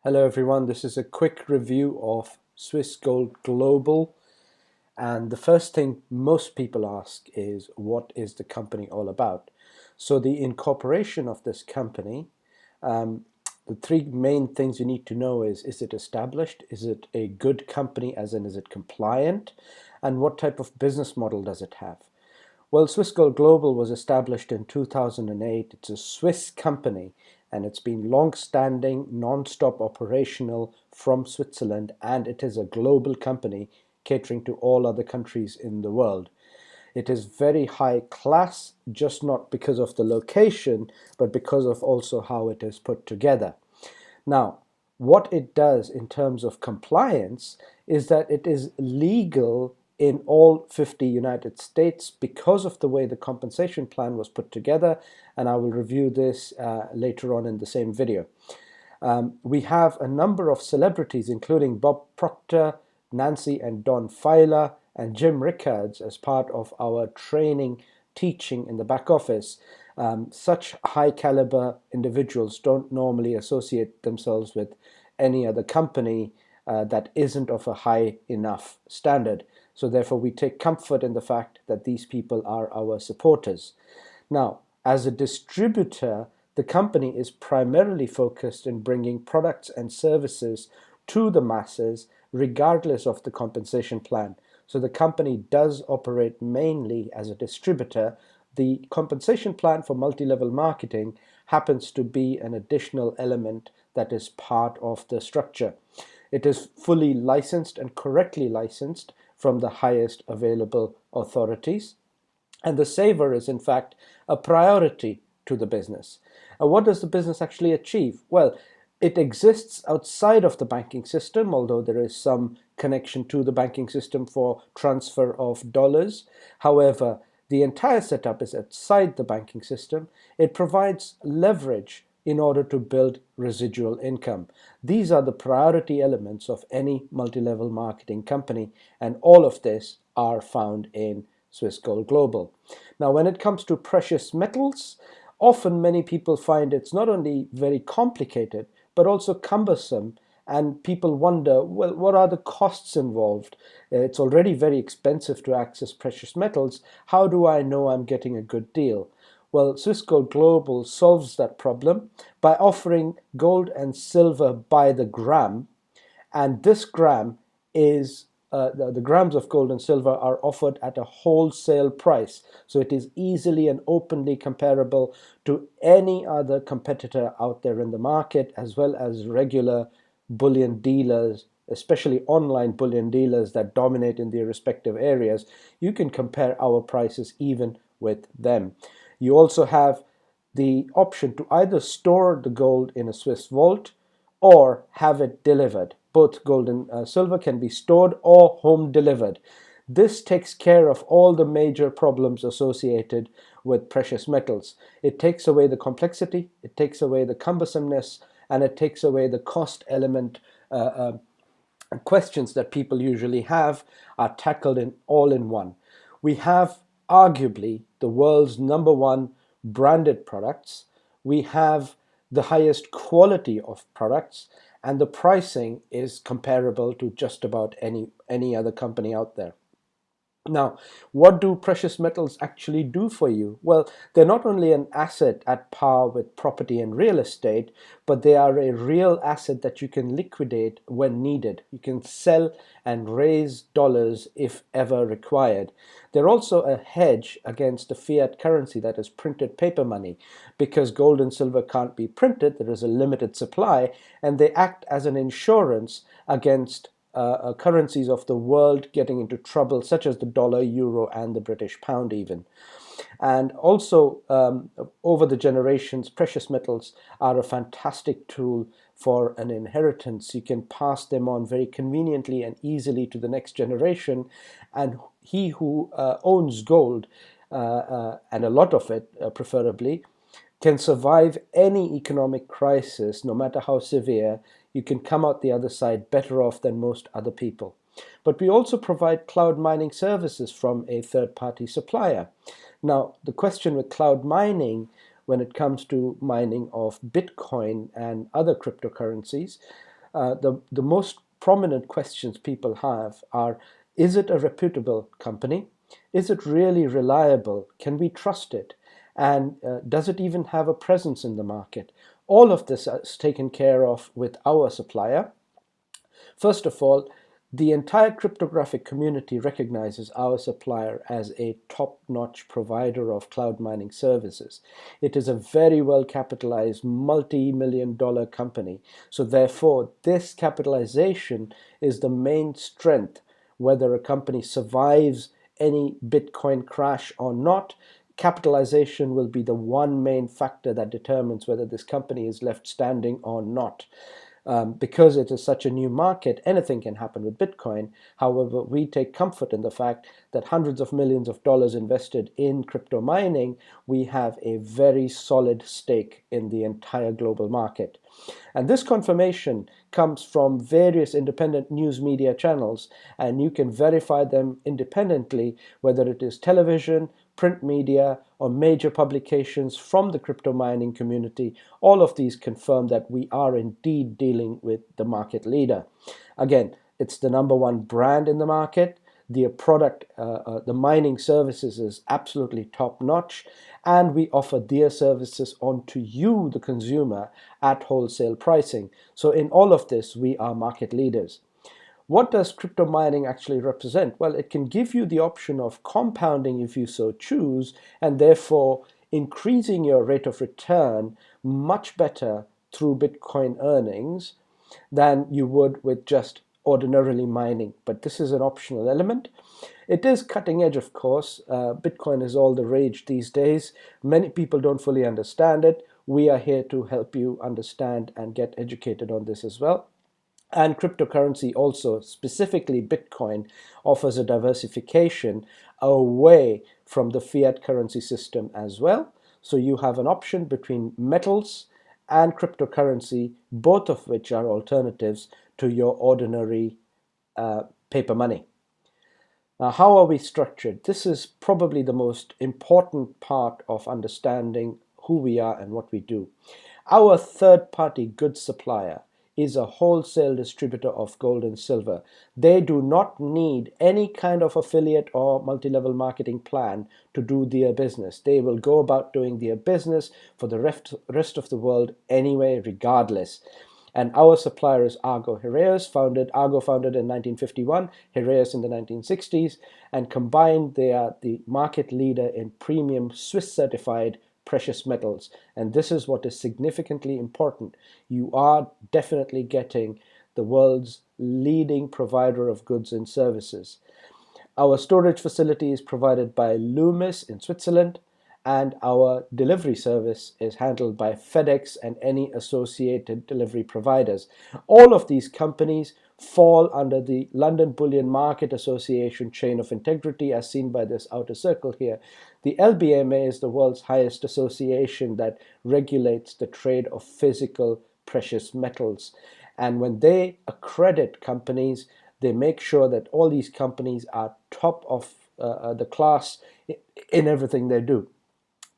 Hello everyone, this is a quick review of Swiss Gold Global, and the first thing most people ask is what is the company all about? So the incorporation of this company, the three main things you need to know is it established? Is it a good company, as in is it compliant? And what type of business model does it have? Well, Swiss Gold Global was established in 2008. It's a Swiss company and it's been long-standing, non-stop operational from Switzerland, and it is a global company catering to all other countries in the world. It is very high class, just not because of the location, but because of also how it is put together. Now, what it does in terms of compliance is that it is legal in all 50 United States because of the way the compensation plan was put together, and I will review this later on in the same video. We have a number of celebrities, including Bob Proctor, Nancy and Don Filer, and Jim Rickards as part of our training teaching in the back office. Such high caliber individuals don't normally associate themselves with any other company that isn't of a high enough standard. So therefore we take comfort in the fact that these people are our supporters. Now, as a distributor, the company is primarily focused in bringing products and services to the masses regardless of the compensation plan. So the company does operate mainly as a distributor. The compensation plan for multi-level marketing happens to be an additional element that is part of the structure. It is fully licensed and correctly licensed from the highest available authorities. And the saver is in fact a priority to the business. What does the business actually achieve? Well, it exists outside of the banking system, although there is some connection to the banking system for transfer of dollars. However, the entire setup is outside the banking system. It provides leverage in order to build residual income. These are the priority elements of any multi-level marketing company, and all of this are found in Swiss Gold Global. Now, when it comes to precious metals, often many people find it's not only very complicated, but also cumbersome, and people wonder, well, what are the costs involved? It's already very expensive to access precious metals. How do I know I'm getting a good deal? Well, Swiss Gold Global solves that problem by offering gold and silver by the gram, and this gram is the grams of gold and silver are offered at a wholesale price, so it is easily and openly comparable to any other competitor out there in the market, as well as regular bullion dealers, especially online bullion dealers that dominate in their respective areas. You can compare our prices even with them. You also have the option to either store the gold in a Swiss vault or have it delivered. Both gold and silver can be stored or home delivered. This takes care of all the major problems associated with precious metals. It takes away the complexity, it takes away the cumbersomeness, and it takes away the cost element. Questions that people usually have are tackled in all in one. We have arguably the world's number one branded products. We have the highest quality of products, and the pricing is comparable to just about any other company out there. Now, what do precious metals actually do for you? Well, they're not only an asset at par with property and real estate, but they are a real asset that you can liquidate when needed. You can sell and raise dollars if ever required. They're also a hedge against the fiat currency, that is printed paper money. Because gold and silver can't be printed, there is a limited supply, and they act as an insurance against currencies of the world getting into trouble, such as the dollar, euro, and the British pound even. And also, over the generations, precious metals are a fantastic tool for an inheritance. You can pass them on very conveniently and easily to the next generation, and he who owns gold, and a lot of it preferably, can survive any economic crisis, no matter how severe. You can come out the other side better off than most other people. But we also provide cloud mining services from a third-party supplier. Now, the question with cloud mining, when it comes to mining of Bitcoin and other cryptocurrencies, The most prominent questions people have are, is it a reputable company? Is it really reliable? Can we trust it? And does it even have a presence in the market? All of this is taken care of with our supplier. First of all, the entire cryptographic community recognizes our supplier as a top-notch provider of cloud mining services. It is a very well capitalized multi-million dollar company. So therefore, this capitalization is the main strength. Whether a company survives any Bitcoin crash or not, capitalization will be the one main factor that determines whether this company is left standing or not. Because it is such a new market, anything can happen with Bitcoin. However, we take comfort in the fact that hundreds of millions of dollars invested in crypto mining, we have a very solid stake in the entire global market. And this confirmation comes from various independent news media channels, and you can verify them independently, whether it is television, print media, or major publications from the crypto mining community. All of these confirm that we are indeed dealing with the market leader. Again, it's the number one brand in the market. The product, the mining services is absolutely top notch, and we offer their services on to you, the consumer, at wholesale pricing. So in all of this, we are market leaders. What does crypto mining actually represent? Well, it can give you the option of compounding if you so choose, and therefore increasing your rate of return much better through Bitcoin earnings than you would with just ordinarily mining. But this is an optional element. It is cutting edge, of course. Bitcoin is all the rage these days. Many people don't fully understand it. We are here to help you understand and get educated on this as well. And cryptocurrency also, specifically Bitcoin, offers a diversification away from the fiat currency system as well. So you have an option between metals and cryptocurrency, both of which are alternatives to your ordinary paper money. Now, how are we structured? This is probably the most important part of understanding who we are and what we do. Our third-party goods supplier is a wholesale distributor of gold and silver. They do not need any kind of affiliate or multi-level marketing plan to do their business. They will go about doing their business for the rest of the world anyway, regardless. And our supplier is Argo Heraeus, Argo founded in 1951, Heraeus in the 1960s, and combined they are the market leader in premium Swiss certified precious metals. And this is what is significantly important. You are definitely getting the world's leading provider of goods and services. Our storage facility is provided by Loomis in Switzerland, and our delivery service is handled by FedEx and any associated delivery providers. All of these companies fall under the London Bullion Market Association chain of integrity, as seen by this outer circle here. The LBMA is the world's highest association that regulates the trade of physical precious metals. And when they accredit companies, they make sure that all these companies are top of the class in everything they do.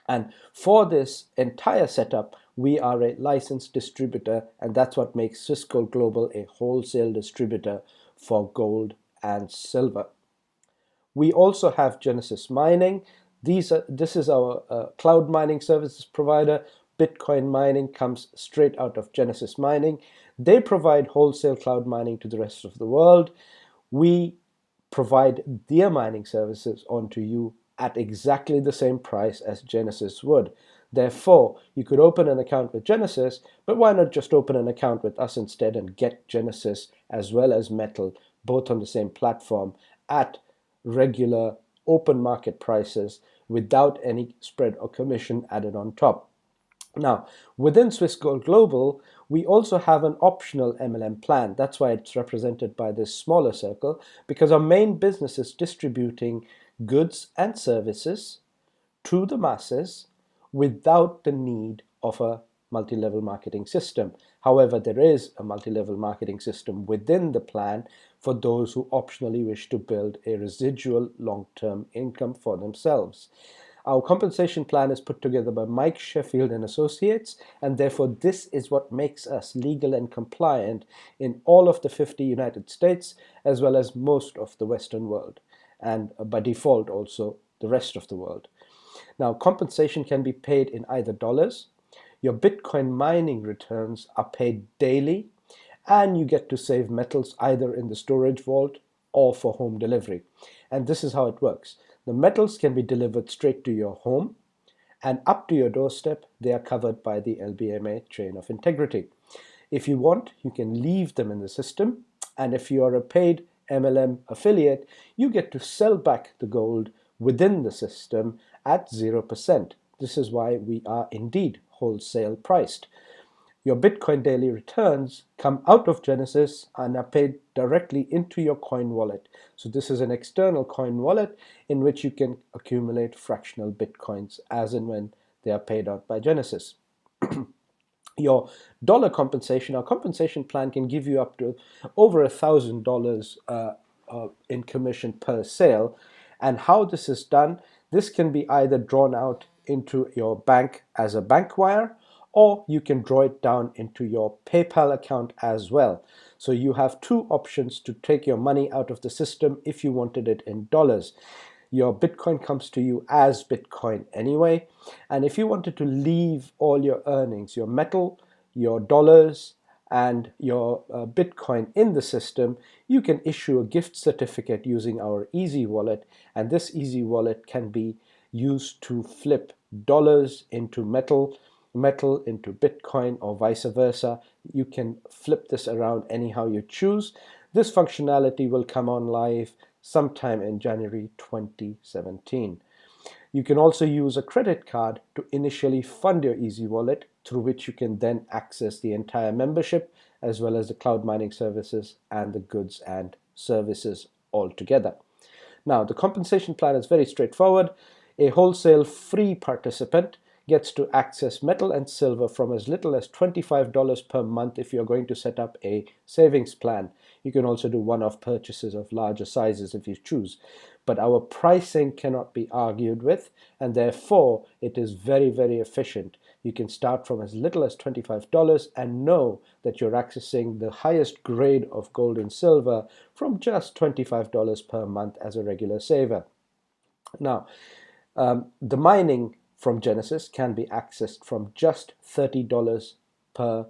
And for this entire setup, we are a licensed distributor, and that's what makes Swiss Gold Global a wholesale distributor for gold and silver. We also have Genesis Mining. This is our cloud mining services provider. Bitcoin mining comes straight out of Genesis Mining. They provide wholesale cloud mining to the rest of the world. We provide their mining services onto you at exactly the same price as Genesis would. Therefore, you could open an account with Genesis, but why not just open an account with us instead and get Genesis as well as metal, both on the same platform at regular open market prices without any spread or commission added on top. Now, within Swiss Gold Global, we also have an optional MLM plan. That's why it's represented by this smaller circle, because our main business is distributing goods and services to the masses without the need of a multi-level marketing system. However, there is a multi-level marketing system within the plan for those who optionally wish to build a residual long-term income for themselves. Our compensation plan is put together by Mike Sheffield and Associates, and therefore this is what makes us legal and compliant in all of the 50 United States, as well as most of the Western world, and by default also the rest of the world. Now, compensation can be paid in either dollars. Your Bitcoin mining returns are paid daily, and you get to save metals either in the storage vault or for home delivery. And this is how it works. The metals can be delivered straight to your home, and up to your doorstep, they are covered by the LBMA chain of integrity. If you want, you can leave them in the system, and if you are a paid MLM affiliate, you get to sell back the gold within the system at 0%. This is why we are indeed wholesale priced. Your Bitcoin daily returns come out of Genesis and are paid directly into your coin wallet. So this is an external coin wallet in which you can accumulate fractional Bitcoins as and when they are paid out by Genesis. Your dollar compensation, our compensation plan can give you up to over $1,000 in commission per sale. And how this is done, this can be either drawn out into your bank as a bank wire, or you can draw it down into your PayPal account as well. So you have two options to take your money out of the system if you wanted it in dollars. Your Bitcoin comes to you as Bitcoin anyway. And if you wanted to leave all your earnings, your metal, your dollars, and your Bitcoin in the system, you can issue a gift certificate using our Easy Wallet. And this Easy Wallet can be used to flip dollars into metal, metal into Bitcoin, or vice versa. You can flip this around anyhow you choose. This functionality will come on live sometime in January 2017. You can also use a credit card to initially fund your Easy Wallet, through which you can then access the entire membership, as well as the cloud mining services and the goods and services altogether. Now, the compensation plan is very straightforward. A wholesale free participant gets to access metal and silver from as little as $25 per month if you're going to set up a savings plan. You can also do one-off purchases of larger sizes if you choose. But our pricing cannot be argued with, and therefore it is very, very efficient. You can start from as little as $25 and know that you're accessing the highest grade of gold and silver from just $25 per month as a regular saver. Now, the mining from Genesis can be accessed from just $30 per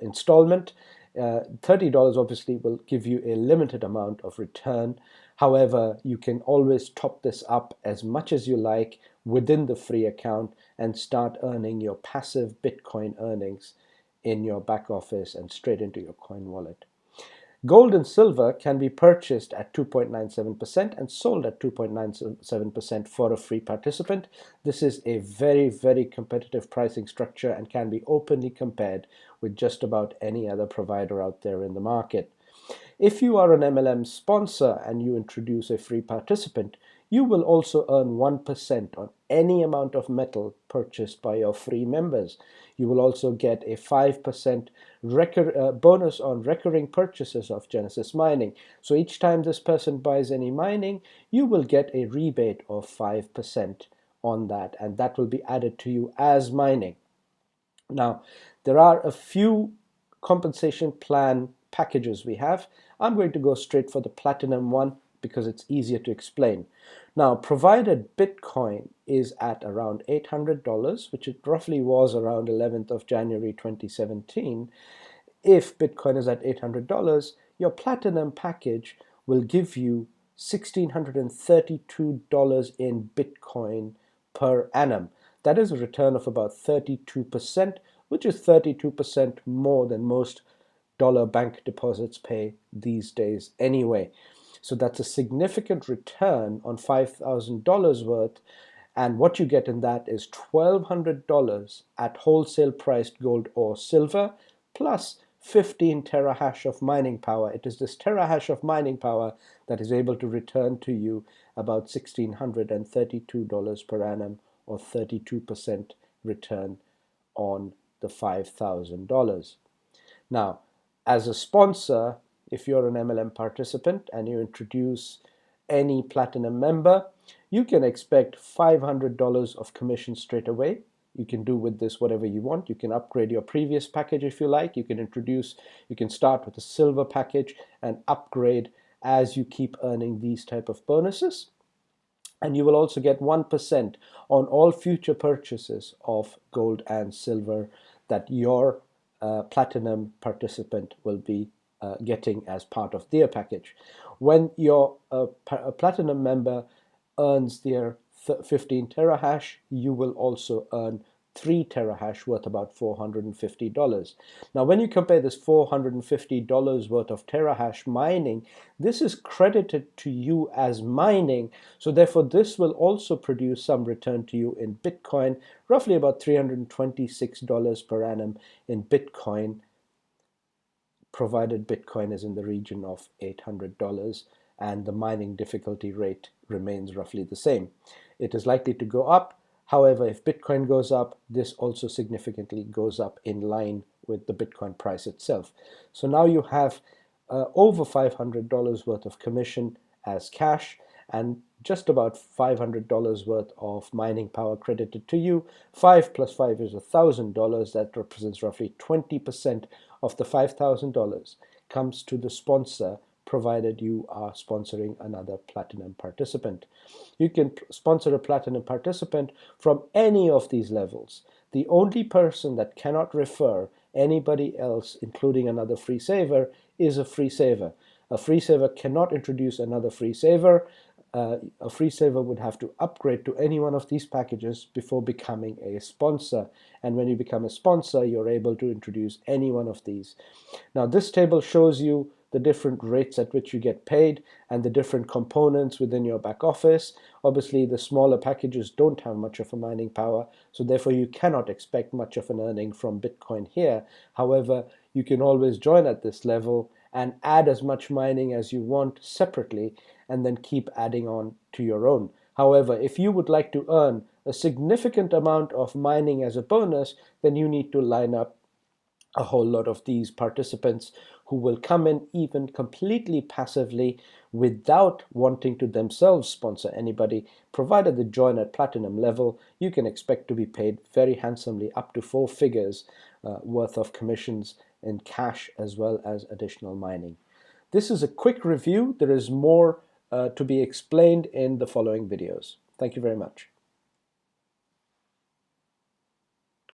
installment. $30 obviously will give you a limited amount of return. However, you can always top this up as much as you like within the free account and start earning your passive Bitcoin earnings in your back office and straight into your coin wallet. Gold and silver can be purchased at 2.97% and sold at 2.97% for a free participant. This is a very, very competitive pricing structure and can be openly compared with just about any other provider out there in the market. If you are an MLM sponsor and you introduce a free participant, you will also earn 1% on any amount of metal purchased by your free members. You will also get a 5% bonus on recurring purchases of Genesis Mining. So each time this person buys any mining, you will get a rebate of 5% on that, and that will be added to you as mining. Now, there are a few compensation plan packages we have. I'm going to go straight for the platinum one because it's easier to explain. Now, provided Bitcoin is at around $800, which it roughly was around 11th of January 2017, if Bitcoin is at $800, your platinum package will give you $1,632 in Bitcoin per annum. That is a return of about 32%, which is 32% more than most dollar bank deposits pay these days anyway. So that's a significant return on $5,000 worth, and what you get in that is $1,200 at wholesale priced gold or silver, plus 15 terahash of mining power. It is this terahash of mining power that is able to return to you about $1,632 per annum, or 32% return on the $5,000. Now, as a sponsor, if you're an MLM participant and you introduce any platinum member, you can expect $500 of commission straight away. You can do with this whatever you want. You can upgrade your previous package if you like. You can start with a silver package and upgrade as you keep earning these type of bonuses. And you will also get 1% on all future purchases of gold and silver that your platinum participant will be getting as part of their package. When your a platinum member earns their 15 terahash, you will also earn 3 terahash worth about $450. Now, when you compare this $450 worth of terahash mining, this is credited to you as mining. So therefore, this will also produce some return to you in Bitcoin, roughly about $326 per annum in Bitcoin, provided Bitcoin is in the region of $800 and the mining difficulty rate remains roughly the same. It is likely to go up. However, if Bitcoin goes up, this also significantly goes up in line with the Bitcoin price itself. So now you have over $500 worth of commission as cash and just about $500 worth of mining power credited to you. 5 plus 5 is $1,000. That represents roughly 20% of the $5,000 comes to the sponsor, provided you are sponsoring another platinum participant. You can sponsor a platinum participant from any of these levels. The only person that cannot refer anybody else, including another free saver, is a free saver. A free saver cannot introduce another free saver. A free saver would have to upgrade to any one of these packages before becoming a sponsor. And when you become a sponsor, you're able to introduce any one of these. Now, this table shows you the different rates at which you get paid and the different components within your back office. Obviously, the smaller packages don't have much of a mining power, so therefore you cannot expect much of an earning from Bitcoin here. However, you can always join at this level and add as much mining as you want separately and then keep adding on to your own. However, if you would like to earn a significant amount of mining as a bonus, then you need to line up a whole lot of these participants who will come in even completely passively without wanting to themselves sponsor anybody. Provided they join at platinum level, you can expect to be paid very handsomely, up to 4 figures worth of commissions in cash as well as additional mining. This is a quick review. There is more to be explained in the following videos. Thank you very much.